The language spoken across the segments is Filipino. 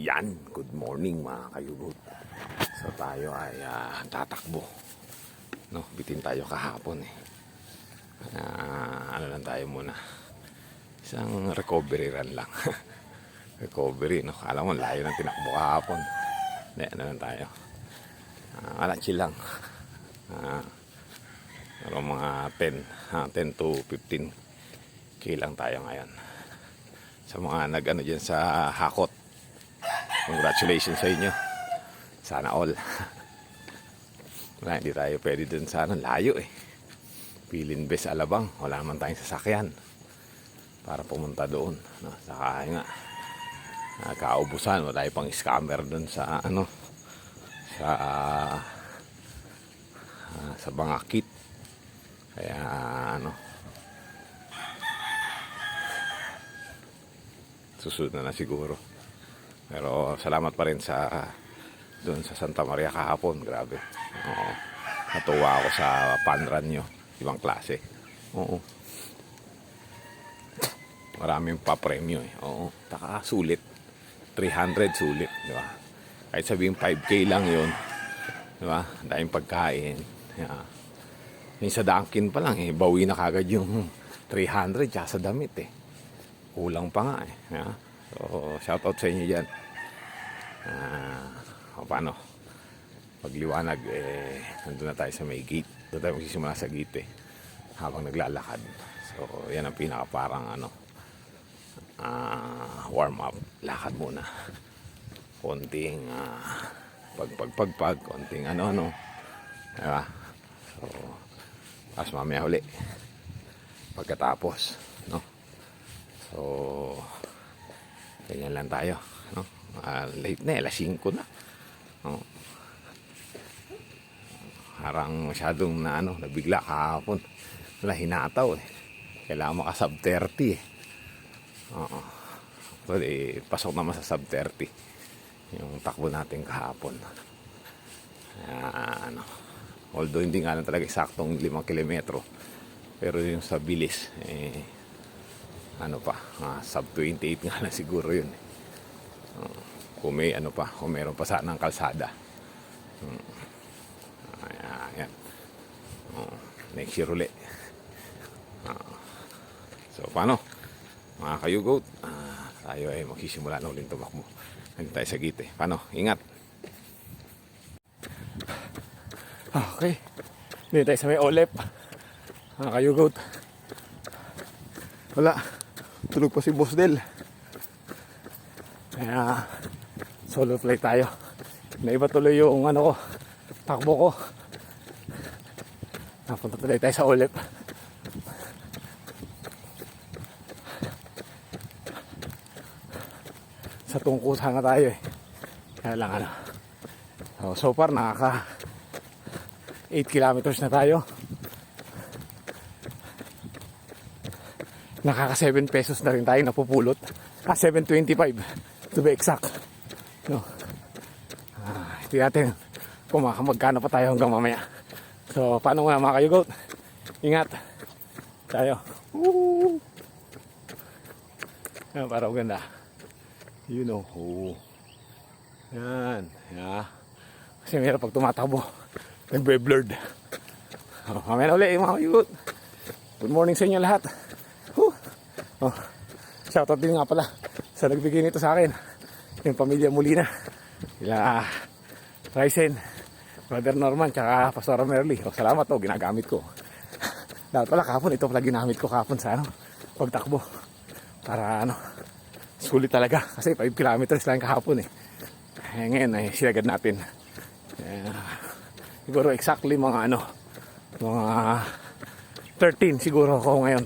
Yan, good morning mga kayugot. So tayo ay tatakbo. No, bitin tayo kahapon eh. Ano lang tayo muna. Isang recovery run lang. Recovery, no. Kala mo layo ng tinakbo kahapon. Hindi, ano lang tayo. Chill lang. Pero mga 10 to 15 k lang tayo ngayon. Sa mga nag-ano dyan sa Hakot, congratulations sa inyo. Sana all. Wala, hindi tayo pwede dun sa layo eh. Pilin Bes Alabang, wala naman tayong sasakyan para pumunta doon, no? Saka nga kaubusan, wala tayo pang scammer dun sa sa Bangakit. Kaya susunod na siguro. Pero salamat pa rin sa doon sa Santa Maria kahapon. Grabe. Oo. Natuwa ako sa panran nyo. Ibang klase. Oo. Maraming pa-premyo eh. Oo. Taka sulit. 300 sulit. Di ba? Kahit sabihin 5K lang yun. Di ba? Daming pagkain. Yeah. Yung sa Dunkin pa lang eh. Bawi na kagad yung 300 tsaka sa damit eh. Kulang pa nga eh. Yeah. So, shoutout sa inyo dyan. Paano? Pagliwanag, nandun na tayo sa may gate. Doon tayo magsisimula sa gate eh. Habang naglalakad. So, yan ang pinaka parang warm up. Lakad muna. Konting pagpag, konting diba? So, tapos mamaya huli. Pagkatapos, no? So, ganyan lang tayo, no? Late na, alas 5 na. Oh. Harang masyadong nabigla kahapon. Wala, hinataw eh. Kailangan maka sub 30 eh. Oo. Well, pasok naman sa sub 30 yung takbo natin kahapon. Although hindi nga lang talaga saktong 5 kilometro, pero yung sa bilis sub 28 nga na siguro yun. Kung may kung meron pa sana ng kalsada. Ayan. Next year ulit. So paano? Mga kayugot, tayo ay magsisimula na ulit tumakbo. Nandito tayo sa gate. Paano? Ingat. Okay. Dito tayo sa may Olep. Mga kayugot. Wala. Tulog pa si Boss Del. Kaya solo flight tayo. Naiba tuloy yung takbo ko. Napunta tuloy tayo sa Olep. Sa tungkusan na tayo eh. Kaya lang so far nakaka 8 kilometers na tayo. Nakaka 7 pesos na rin tayo napupulot. 7.25 to be exact. No. Hindi natin kung magkano pa tayo hanggang mamaya. So paano nga mga kayugot? Ingat tayo. Para ganda. You know. Yan. Yeah. Kasi meron pag tumatakbo, nagbe-blurred. Mamaya na ulit mga kayugot. Good morning sa inyo lahat. Shoutout din nga pala sa nagbigay nito sa akin, yung pamilya Molina, sila Ryzen, Brother Norman, tsaka Pastora Merly. Salamat ginagamit ko. Dapat pala kahapon ito pala ginamit ko kahapon sa pagtakbo para sulit talaga kasi 5 kilometers lang kahapon eh. Ngayon ay sinagad natin siguro exactly mga 13 siguro ako ngayon.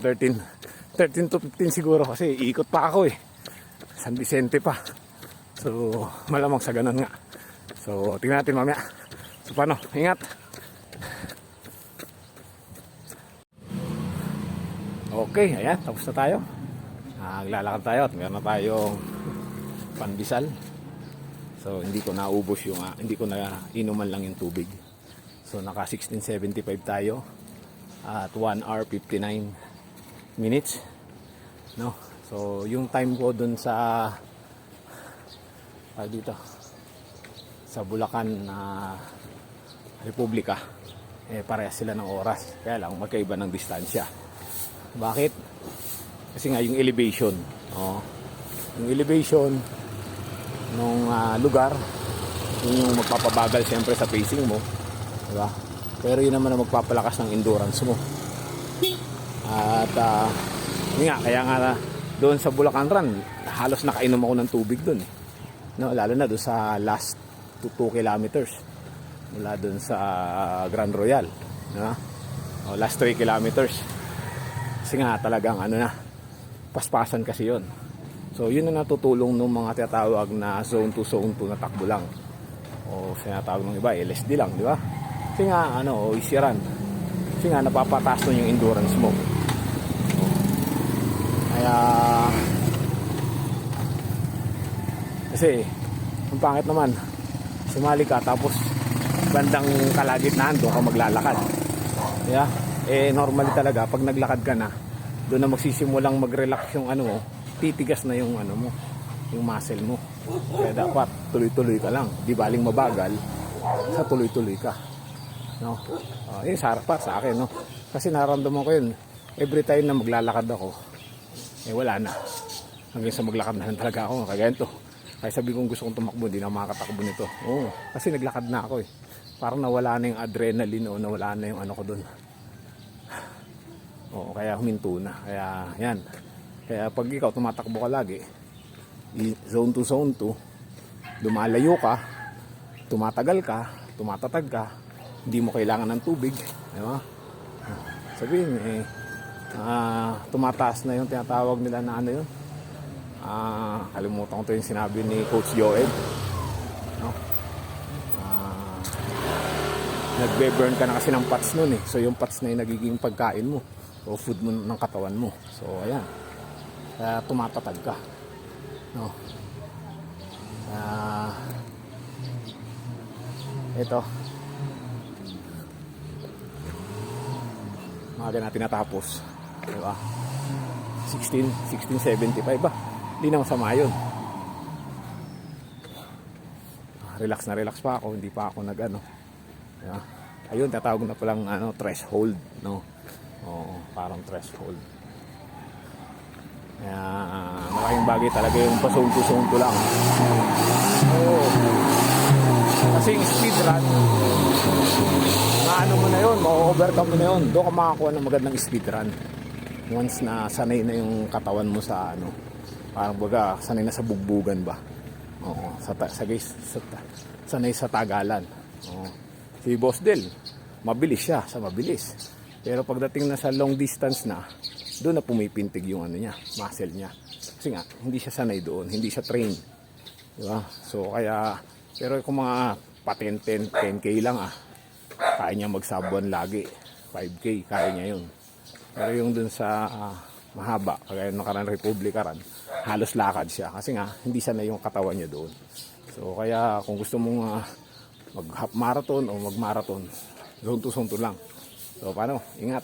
13 to 15 siguro kasi iikot pa ako eh. San Vicente pa. So malamang sa ganun nga. So tingnan natin mamaya. So paano? Ingat. Okay, ayan, tapos na tayo. Naglalakad tayo at meron na tayong pandesal. So hindi ko naubos hindi ko na inuman lang yung tubig. So naka 16:75 tayo at 1 hour 59 minutes, no? So yung time ko dun sa dito sa Bulacan na Republika, parehas sila ng oras, kaya lang magkaiba ng distansya. Bakit? Kasi nga yung elevation, yung elevation nung lugar, yun yung magpapabagal siyempre sa pacing mo, diba? Pero yun naman ang magpapalakas ng endurance mo. At yun nga, kaya nga doon sa Bulacan Run, halos nakainom ako ng tubig doon, no, lalo na doon sa last 2 kilometers mula doon sa Grand Royal, no? Last 3 kilometers, kasi nga talagang paspasan kasi yon. So yun na natutulong ng mga tinatawag na zone 2 na takbo lang, o sinatawag ng iba LSD lang, di ba? Kasi nga easy run, kasi nga napapataas nun yung endurance mo. Kaya kasi ang pangit naman, sumali ka tapos bandang kalagitnaan doon ka maglalakad, yeah? Normally talaga pag naglakad ka na, doon na magsisimulang mag-relax yung titigas na yung mo, yung muscle mo. Kaya dapat tuloy-tuloy ka lang, di baling mabagal, sa tuloy-tuloy ka, no? Yun para sa akin, no? Kasi naramdaman ko yun every time na maglalakad ako, wala na, hanggang sa maglakad na lang talaga ako, kagaya ito. Kaya sabi kong gusto kong tumakbo, hindi na makakatakbo nito. Kasi naglakad na ako Parang nawala na yung adrenaline, o nawala na yung ko doon. Kaya huminto na. Kaya yan. Kaya pag ikaw tumatakbo ka lagi, zone 2, lumalayo ka, tumatagal ka, tumatatag ka, hindi mo kailangan ng tubig, di ba? Sabihin, tumataas na yung tinatawag nila na yun. Kalimutan ko ito yung sinabi ni Coach Joel, no? Nagbe-burn ka na kasi ng fats nun so yung fats na yung nagiging pagkain mo o food mo ng katawan mo. So ayan, kaya tumatatag ka, no? Ito mga natin natapos, diba? 16:75 ba? Hindi na masama yun. Relax na relax pa ako, hindi pa ako yeah. Ayun, tatawag na palang threshold, no? Parang threshold. Kaya malaking bagay talaga yung pasungto-sungto lang. Kasi yung speed run, mo na yun, ma-overcome mo na yun, doon ka makakuha ng magandang speed run once na sanay na yung katawan mo sa parang baga sanay na sa bugbugan ba. Sanay sa tagalan. Si Boss Del, mabilis siya, mabilis. Pero pagdating na sa long distance na, doon na pumipintig yung niya, muscle niya. Kasi nga, hindi siya sanay doon, hindi siya trained. Diba? So kaya, pero kung mga 10K lang kaya niya mag-sub 1 lagi. 5K, kaya niya yun. Pero yung dun sa mahaba, kagaya ng Karan Republika Run, halos lakad siya. Kasi nga, hindi sanay yung katawan niya doon. So kaya kung gusto mong mag-half marathon o mag-marathon, zone 2 lang. So paano? Ingat.